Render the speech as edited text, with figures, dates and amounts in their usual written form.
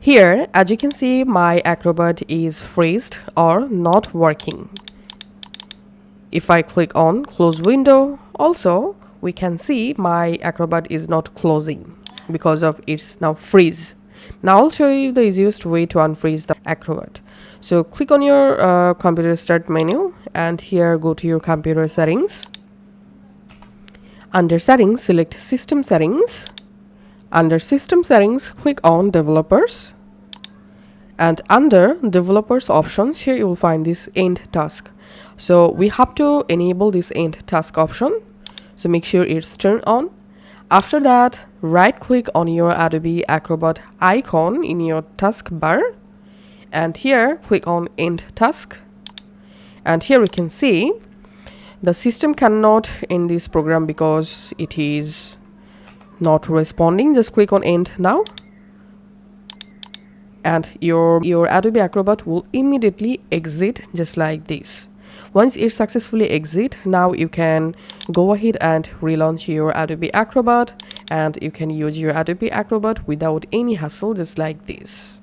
Here, as you can see, my Acrobat is freezed or not working. If I click on close window, also we can see my Acrobat is not closing because of it's now freeze. Now I'll show you the easiest way to unfreeze the Acrobat. So click on your computer start menu, and here go to your computer settings. Under settings, select system settings. Under system settings, click on developers, and under developers options, here you will find this end task. So we have to enable this end task option, so make sure it's turned on. After that, right click on your Adobe Acrobat icon in your taskbar, and here click on end task, and here we can see the system cannot end this program because it is not responding. Just click on end now, and your Adobe Acrobat will immediately exit just like this. Once it successfully exit, now you can go ahead and relaunch your Adobe Acrobat, and you can use your Adobe Acrobat without any hassle, just like this.